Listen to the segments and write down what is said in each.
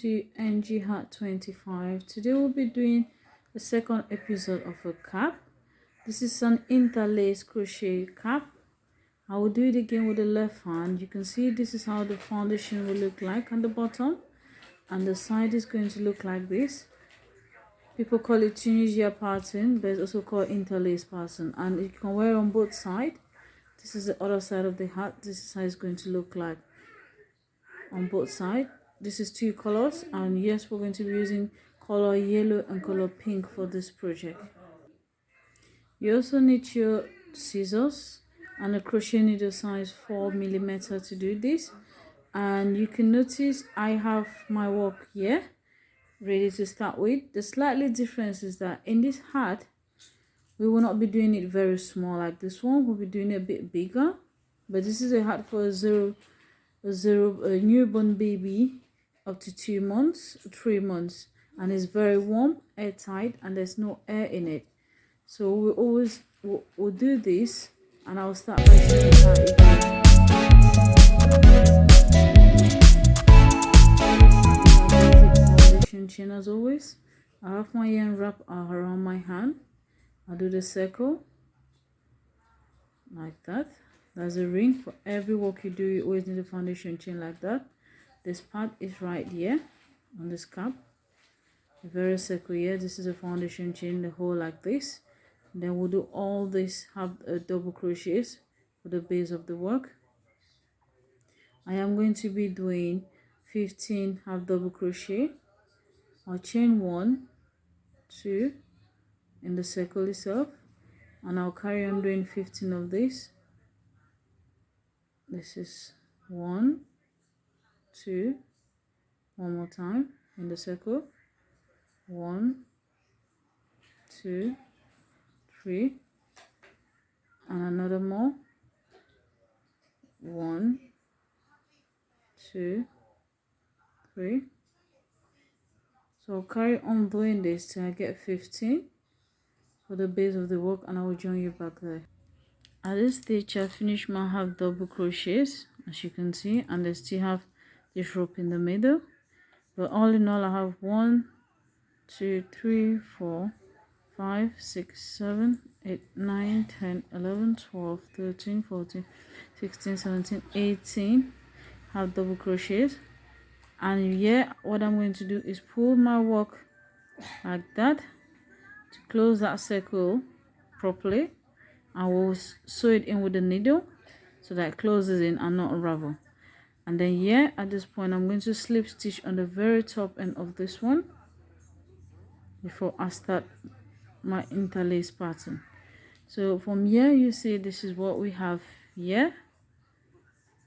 to NG Hat 25. Today we'll be doing the second episode of a cap. This is an interlace crochet cap. I will do it again with the left hand. You can see this is how the foundation will look like on the bottom, and the side is going to look like this. People call it Tunisian pattern, but it's also called interlace pattern, and you can wear it on both sides. This is the other side of the hat. This is how it's going to look like on both sides. This is two colors, and yes, we're going to be using color yellow and color pink for this project. You also need your scissors and a crochet needle size 4mm to do this. And you can notice I have my work here ready to start with. The slightly difference is that in this hat we will not be doing it very small like this one. We'll be doing it a bit bigger, but this is a hat for a newborn baby up to 2 months, 3 months, and it's very warm, airtight, and there's no air in it. So we always will do this, and I'll start by showing how it goes. Foundation chain as always. I have my yarn wrap around my hand. I'll do the circle like that. There's a ring. For every work you do, you always need a foundation chain like that. This part is right here on this cap. A very circle here. This is a foundation chain, the whole like this. Then we'll do all this, have double crochets for the base of the work. I am going to be doing 15 half double crochet. I'll chain 1, 2 in the circle itself, and I'll carry on doing 15 of this. This is 1, 2, one more time in the circle, 1, 2, 3, and another more, 1, 2, 3. So I'll carry on doing this till I get 15 for the base of the work, and I will join you back there. At this stage I finished my half double crochets, as you can see, and I still have this rope in the middle. But all in all, I have 1, 2, 3, 4, 5, 6, 7, 8, 9, 10, 11, 12, 13, 14, 16, 17, 18 half double crochets. And here what I'm going to do is pull my work like that to close that circle properly, and we'll sew it in with the needle so that it closes in and not unravel. And then here at this point I'm going to slip stitch on the very top end of this one before I start my interlace pattern. So from here you see this is what we have here,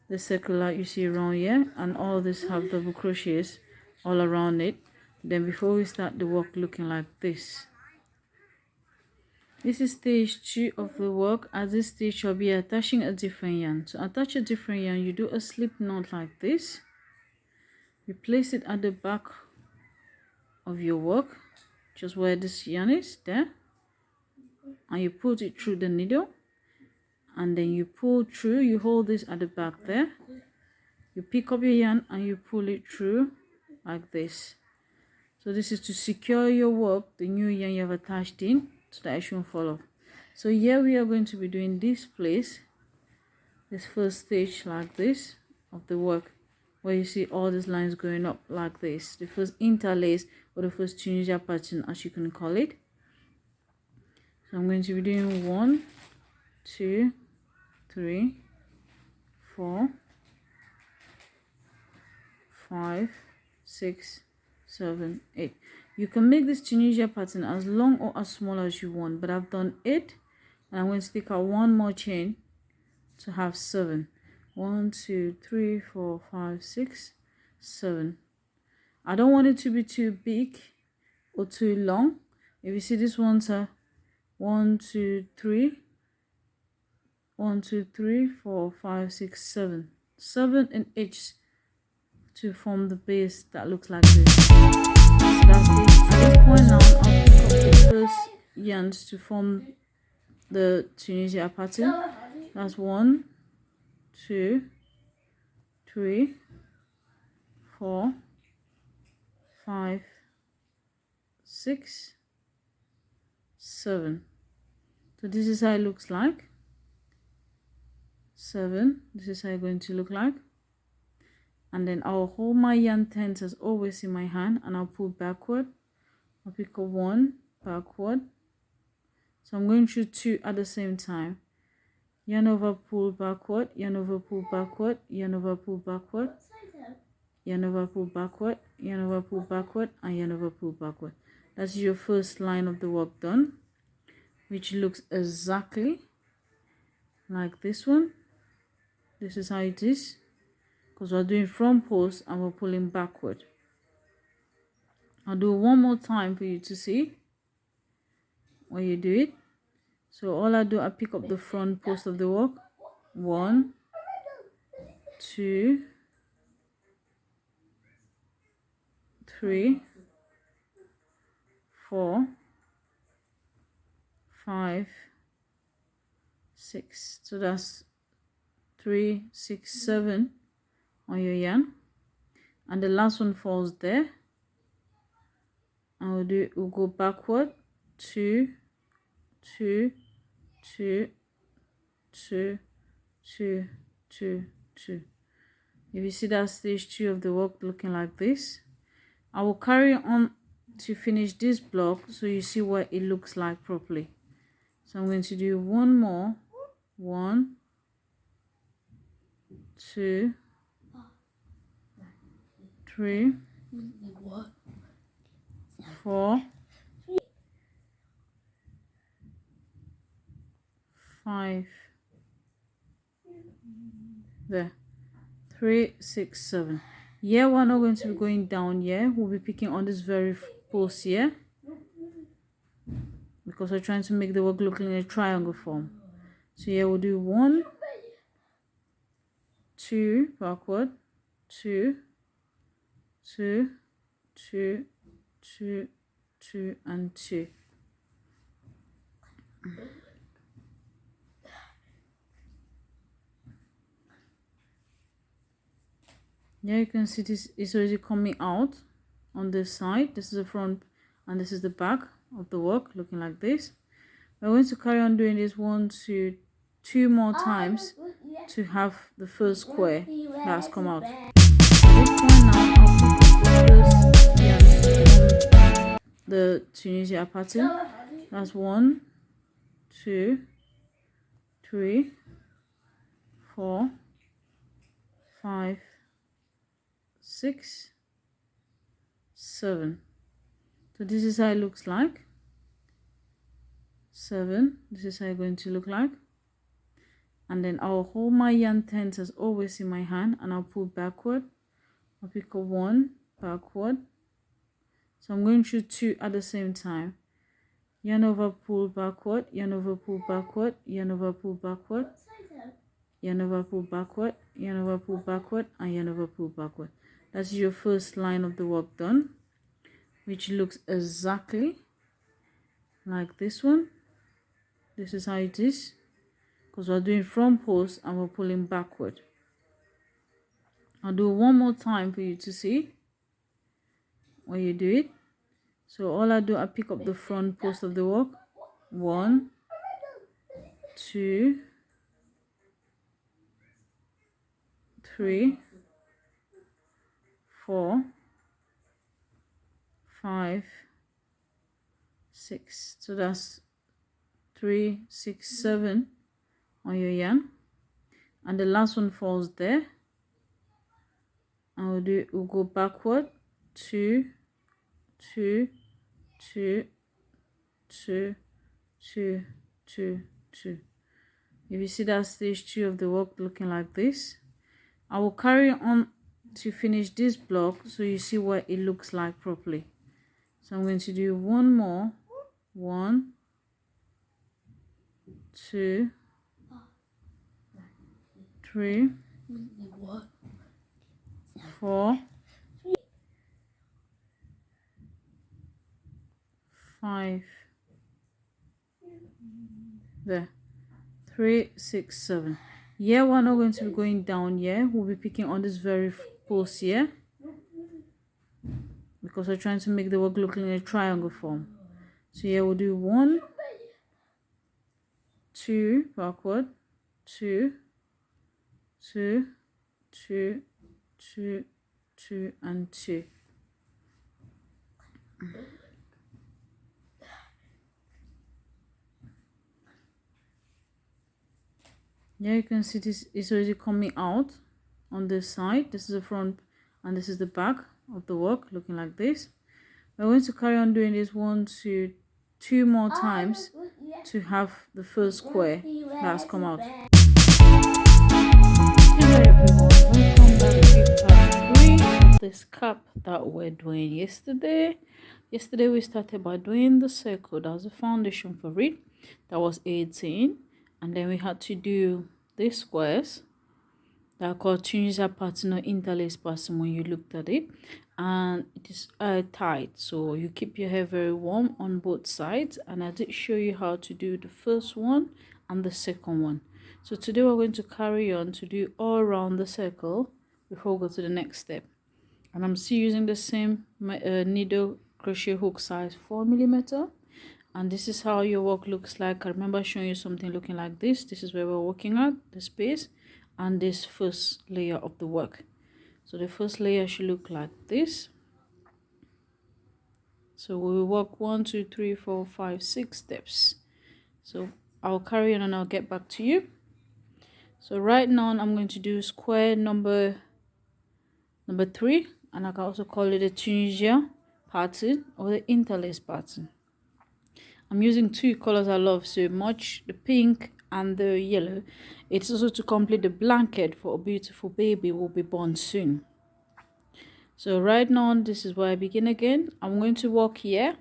the circular you see around here, and all this half double crochets all around it. Then before we start the work looking like this. This is stage 2 of the work. At this stage you'll be attaching a different yarn. To attach a different yarn, you do a slip knot like this. You place it at the back of your work, just where this yarn is there, and you put it through the needle, and then you pull through. You hold this at the back there, you pick up your yarn and you pull it through like this. So this is to secure your work, the new yarn you have attached in, so that it shouldn't fall off. So here we are going to be doing this place, this first stage like this of the work, where you see all these lines going up like this, the first interlace or the first Tunisian pattern as you can call it. So I'm going to be doing 1, 2, 3, 4, 5, 6, 7, 8. You can make this Tunisian pattern as long or as small as you want, but I've done 8, and I'm going to take out one more chain to have 7. 1, 2, 3, 4, 5, 6, 7. I don't want it to be too big or too long. If you see, this one's a 1, 2, 3, 1, 2, 3, 4, 5, 6, 7. 7 in each to form the base that looks like this. So that's it. At this point now, I'll pick up the first yarns to form the Tunisian pattern. That's 1, 2, 3, 4, 5, 6, 7. So this is how it looks like. 7. This is how it's going to look like. And then I'll hold my yarn ends as always in my hand, and I'll pull backward. I'll pick up 1 backward. So I'm going through 2 at the same time. Yarn over, pull backward, yarn over, pull backward, yarn over, pull backward, yarn over, pull backward, yarn over, pull backward, and yarn over, pull backward. That's your first line of the work done, which looks exactly like this one. This is how it is, because we're doing front post and we're pulling backward. I'll do it one more time for you to see when you do it. So all I do, I pick up the front post of the work. 1, 2, 3, 4, 5, 6. So that's 3, 6, 7 on your yarn, and the last one falls there. And we'll go backward. 2, 2, 2, 2, 2, 2, 2. If you see that stage 2 of the work looking like this, I will carry on to finish this block so you see what it looks like properly. So I'm going to do one more. 1, 2, 3, 4, 5. There. 3, 6, 7. Here we're not going to be going down here. We'll be picking on this very post here, because we're trying to make the work look in a triangle form. So here we'll do 1, 2 backward, 2, 2, 2, 2, 2, and 2. Yeah, you can see this is already coming out on this side. This is the front and this is the back of the work looking like this. We're going to carry on doing this 1, 2, 2 more times to have the first square that's come out. This one now, I'll pick up the first yarn, the Tunisian pattern. That's 1, 2, 3, 4, 5, 6, 7. So this is how it looks like. 7. This is how it's going to look like. And then I'll hold my yarn ends as always in my hand, and I'll pull backward. I'll pick up 1 backward. So I'm going through 2 at the same time. Yarn over, pull backward, yarn over, pull backward, yarn over, pull backward, yarn over, pull backward, yarn over, pull backward, and yarn over, pull backward. That's your first line of the work done, which looks exactly like this one. This is how it is, because we're doing front post and we're pulling backward. I'll do it one more time for you to see when you do it. So all I do, I pick up the front post of the work. 1, 2, 3, 4, 5, 6. So that's 3, 6, 7 on your yarn, and the last one falls there. And we'll go backward. 2, 2, 2, 2, 2, 2, 2. If you see that stage 2 of the work looking like this, I will carry on to finish this block so you see what it looks like properly. So I'm going to do one more. 1, 2, 3, 4, 5. There. 3, 6, 7. Here we're not going to be going down here. We'll be picking on this very post here, because we're trying to make the work look in a triangle form. So here we'll do 1, 2 backward, 2, 2, 2, 2, 2, and 2. Yeah, you can see this is already coming out on this side. This is the front and this is the back of the work, looking like this. We're going to carry on doing this 1 to 2 more times to have the first square that's come out. Hello everyone, welcome back to part 3 of this cap that we're doing yesterday. Yesterday we started by doing the circle. That was the foundation for it. That was 18. And then we had to do these squares that are called Tunisian Pattern or interlace pattern when you looked at it. And it is tight, so you keep your hair very warm on both sides. And I did show you how to do the first one and the second one. So today we're going to carry on to do all around the circle before we go to the next step. And I'm still using the same needle crochet hook size 4mm. And this is how your work looks like. I remember showing you something looking like this. This is where we're working at, the space and this first layer of the work. So the first layer should look like this. So we will work 1, 2, 3, 4, 5, 6 steps. So I'll carry on and I'll get back to you. So right now I'm going to do square number 3, and I can also call it a Tunisian pattern or the interlace pattern. I'm using 2 colors I love so much, the pink and the yellow. It's also to complete the blanket for a beautiful baby who will be born soon. So right now, this is where I begin again. I'm going to walk here.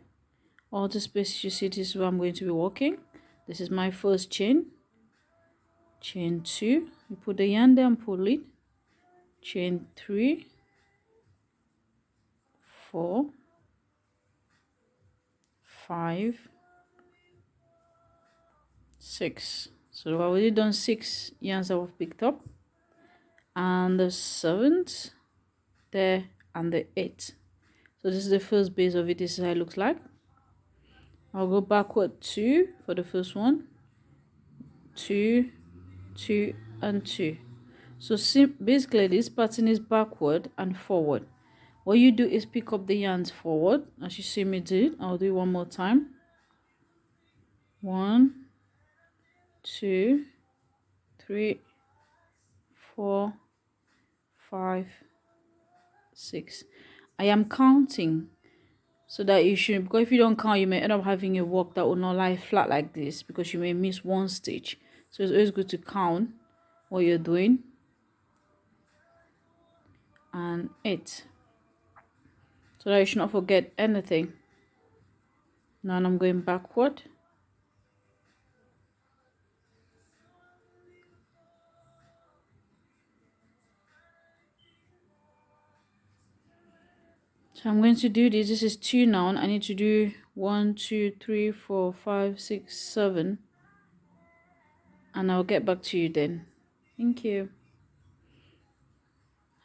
All the spaces you see, this is where I'm going to be walking. This is my first chain. Chain 2. You put the yarn there and pull it. Chain 3. 4. 5. 6. So I've already done 6 yarns that we've picked up, and the 7th there and the 8th. So this is the first base of it. This is how it looks like. I'll go backward 2 for the first one, 2, 2 and 2. So basically this pattern is backward and forward. What you do is pick up the yarns forward as you see me do. I'll do it one more time. 1, 2, 3, 4, 5, 6. I am counting so that you should, because if you don't count you may end up having a work that will not lie flat like this because you may miss one stitch. So it's always good to count what you're doing. And 8, so that you should not forget anything. Now I'm going backward. So I'm going to do this. This is 2 now. I need to do 1, 2, 3, 4, 5, 6, 7. And I'll get back to you then. Thank you.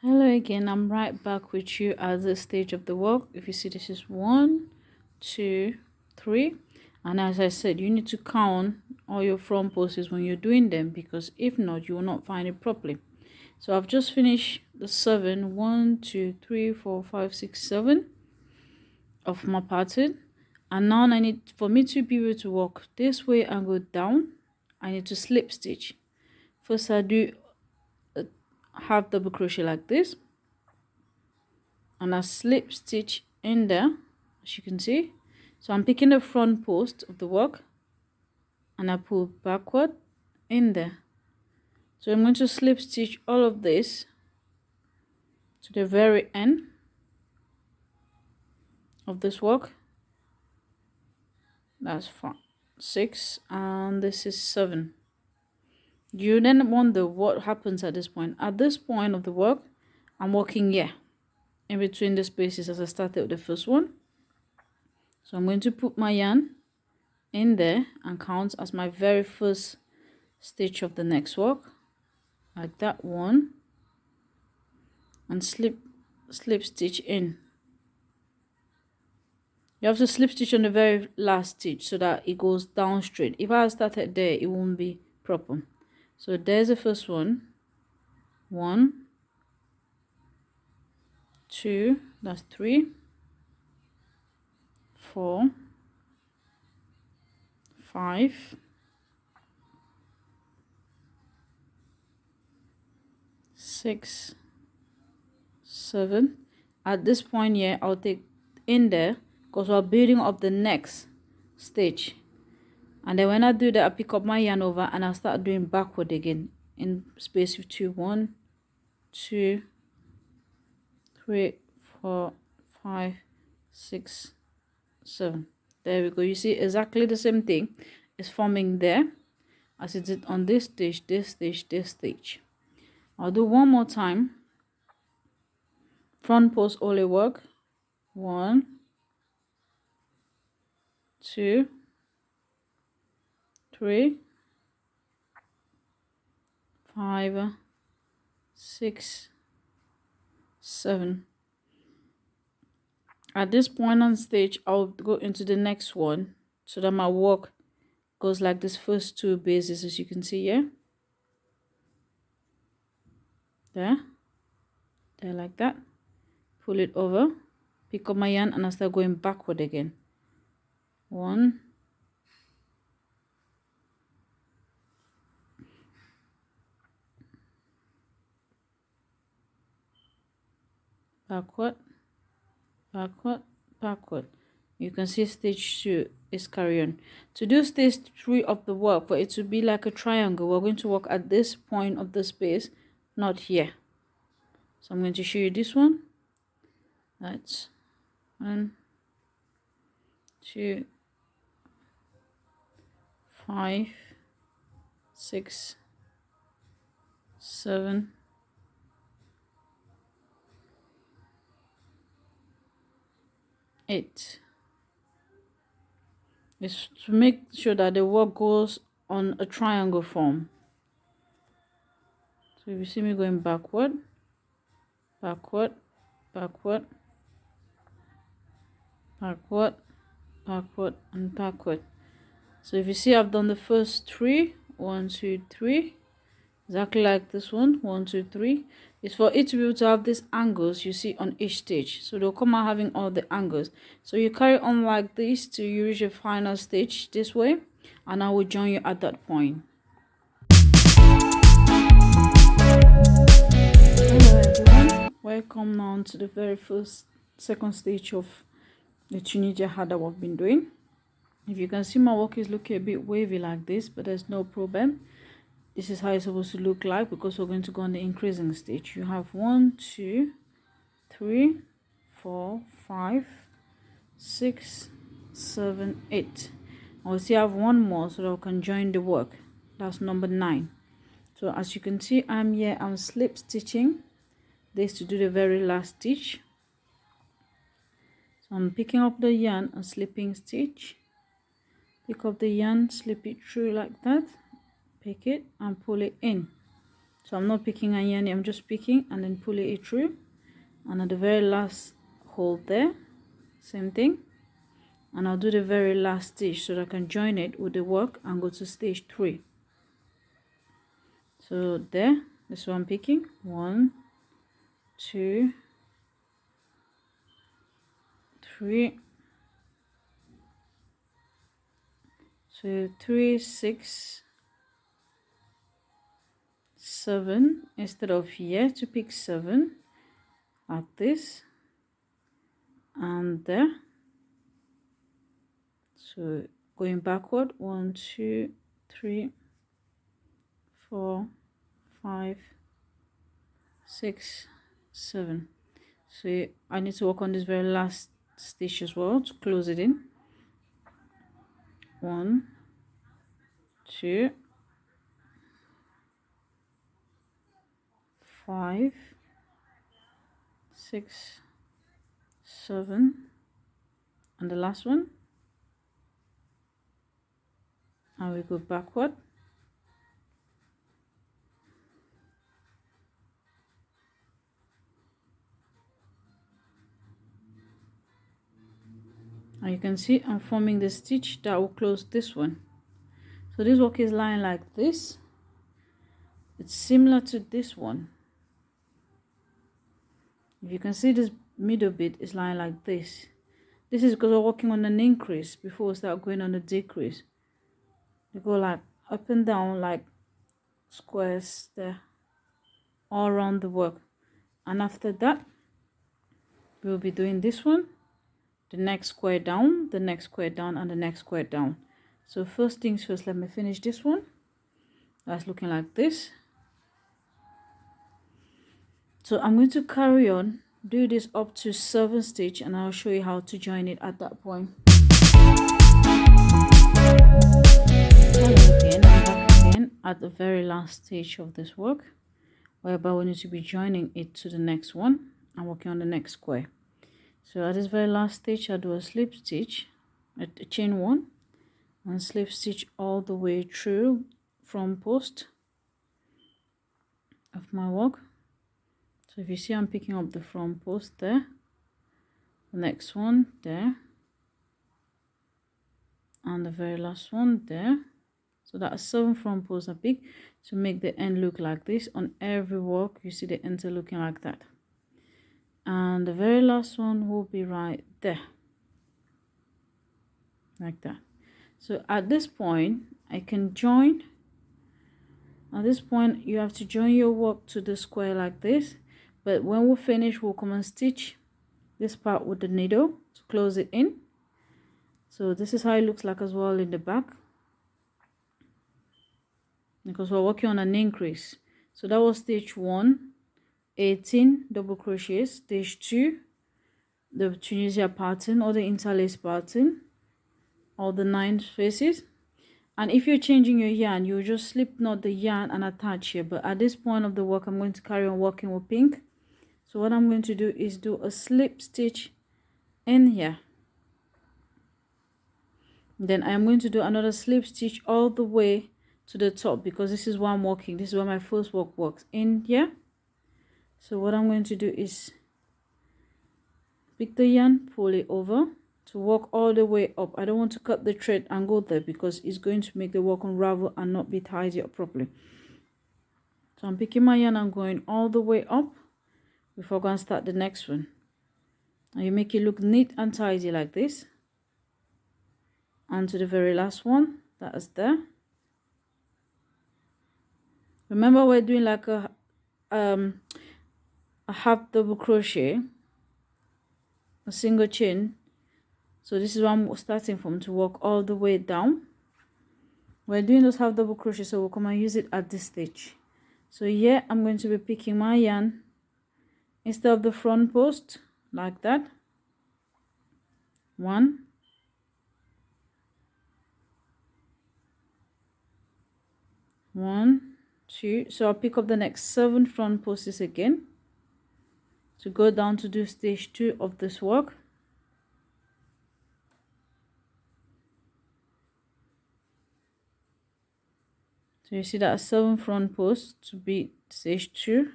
Hello again. I'm right back with you at this stage of the work. If you see, this is 1, 2, 3. And as I said, you need to count all your front poses when you're doing them, because if not, you will not find it properly. So I've just finished the 7, 1, 2, 3, 4, 5, 6, 7 of my pattern. And now I need, for me to be able to walk this way and go down, I need to slip stitch. First I do a half double crochet like this, and I slip stitch in there, as you can see. So I'm picking the front post of the work and I pull backward in there. So I'm going to slip stitch all of this to the very end of this work. That's 6 and this is 7. You then wonder what happens at this point. At this point of the work, I'm working here in between the spaces as I started with the first one. So I'm going to put my yarn in there and count as my very first stitch of the next work, like that one, and slip stitch in. You have to slip stitch on the very last stitch so that it goes down straight. If I had started there, it won't be proper. So there's the first one. 1, 2, that's 3, 4, 5, 6, 7. At this point here, I'll take in there because we're building up the next stitch. And then when I do that, I pick up my yarn over and I'll start doing backward again in space of 2. 1, 2, 3, 4, 5, 6, 7. There we go. You see exactly the same thing is forming there as it did on this stitch, this stitch, this stitch. I'll do one more time. Front post only work. 1, 2, 3, 5, 6, 7. At this point on stage, I'll go into the next one so that my work goes like this first 2 bases, as you can see here. There like that. Pull it over, pick up my yarn, and I start going backward again. 1, backward, backward, backward. You can see stage 2 is carry on. To do stage 3 of the work, for it to be like a triangle, we're going to work at this point of the space, not here. So I'm going to show you this one. That's 1, 2, 5, 6, 7, 8. Is to make sure that the work goes on a triangle form. So if you see me going backward, backward, backward, backward, backward, and backward. So if you see, I've done the first 3, 1, 2, 3, exactly like this one. 1, 2, 3. It's for it to be able to have these angles you see on each stage, so they'll come out having all the angles. So you carry on like this till you reach your final stage this way, and I will join you at that point. Hello everyone, welcome now to the very second stage of the Tunisian hat that we've been doing. If you can see, my work is looking a bit wavy like this, but there's no problem. This is how it's supposed to look like because we're going to go on the increasing stage. You have 1, 2, 3, 4, 5, 6, 7, 8. I will still have one more so that we can join the work. That's number 9. So as you can see, I'm slip stitching this to do the very last stitch. So I'm picking up the yarn and slipping stitch. Pick up the yarn, slip it through like that. Pick it and pull it in. So I'm not picking a yarn, I'm just picking and then pulling it through. And at the very last hole there, same thing. And I'll do the very last stitch so that I can join it with the work and go to stage 3. So there, this is what I'm picking. 1, 2, 3. So 3, 6, 7. Instead of here, to pick 7 like this, and there. So going backward, 1, 2, 3, 4, 5, 6, 7. So I need to work on this very last stitch as well to close it in. 1, 2, 5, 6, 7, and the last one. And we go backward. And you can see I'm forming the stitch that will close this one. So this work is lying like this. It's similar to this one. If you can see, this middle bit is lying like this. This is because we're working on an increase before we start going on a decrease. You go like up and down like squares there all around the work. And after that, we'll be doing this one, the next square down, the next square down, and the next square down. So first things first, let me finish this one. That's looking like this. So I'm going to carry on, do this up to 7 stitch, and I'll show you how to join it at that point. Hello again, I'm back again at the very last stage of this work, whereby we need to be joining it to the next one and working on the next square. So at this very last stitch, I'll do a slip stitch, a chain 1, and slip stitch all the way through front post of my work. So if you see, I'm picking up the front post there, the next one there, and the very last one there. So that's 7 front posts I pick to make the end look like this. On every work, you see the ends are looking like that. And the very last one will be right there, like that. So at this point, I can join. At this point, you have to join your work to the square like this. But when we finish, we'll come and stitch this part with the needle to close it in. So this is how it looks like as well in the back, because we're working on an increase. So that was stage 1, 18 double crochets. Stage 2, the Tunisian pattern or the interlace pattern, all the 9 spaces. And if you're changing your yarn, you just slip knot the yarn and attach here. But at this point of the work, I'm going to carry on working with pink. So what I'm going to do is do a slip stitch in here. Then I'm going to do another slip stitch all the way to the top, because this is where I'm working. This is where my first work works, in here. So what I'm going to do is pick the yarn, pull it over to work all the way up. I don't want to cut the thread and go there, because it's going to make the work unravel and not be tied up properly. So I'm picking my yarn and going all the way up before I'm going to start the next one. And you make it look neat and tidy like this. And to the very last one that is there. Remember, we're doing like a half double crochet, a single chain. So this is where I'm starting from to work all the way down. We're doing those half double crochet, so we'll come and use it at this stage. So here I'm going to be picking my yarn instead of the front post like that. 1, 1, 2. So I'll pick up the next 7 front posts again to go down to do stage 2 of this work. So you see that 7 front posts to be stage 2,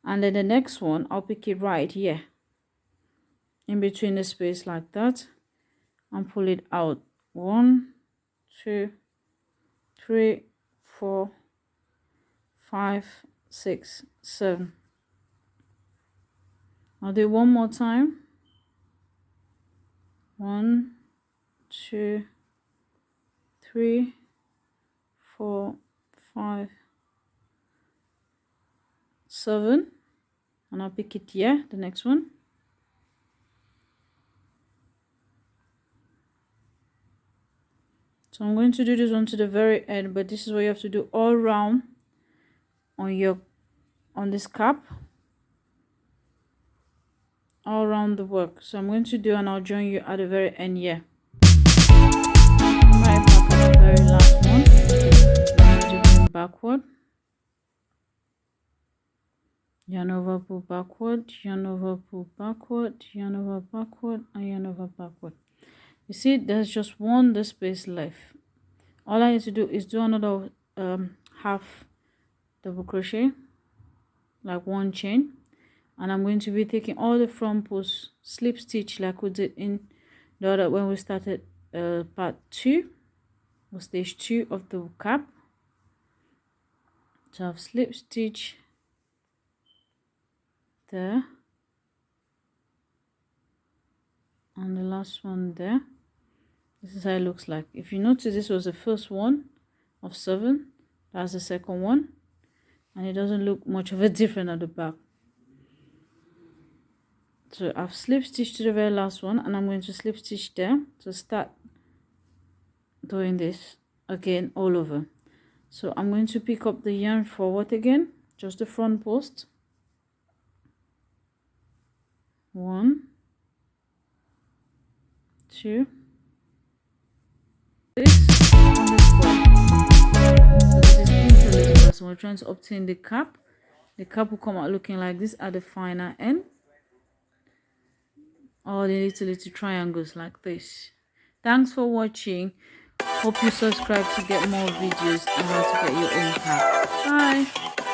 and then the next one I'll pick it right here in between the space like that and pull it out. 1, 2, 3, 4, 5, 6, 7. I'll do it one more time. 1, 2, 3, 4, 5, 7, and I'll pick it here, the next one. So I'm going to do this one to the very end, but this is what you have to do all around on this cap, all around the work. So I'm going to do, and I'll join you at the very end here. Right back at the very last one. I'm going to go backward, yarn over, pull backward, yarn over, pull backward, yarn over, backward, and yarn over, backward. You see, there's just one space left. All I need to do is do another half double crochet, like 1 chain, and I'm going to be taking all the front posts, slip stitch like we did in the other when we started part 2 or stage 2 of the cap. So I've slip stitch there and the last one there. This is how it looks like. If you notice, this was the first one of 7, that's the second one, and it doesn't look much of a different at the back. So I've slip stitched to the very last one, and I'm going to slip stitch there to start doing this again all over. So I'm going to pick up the yarn forward again, just the front post, 1, 2, this and this one. So this is interlace. So we're trying to obtain the cap. The cap will come out looking like this at the final end. All the little triangles like this. Thanks for watching. Hope you subscribe to get more videos on how to get your own cap. Bye.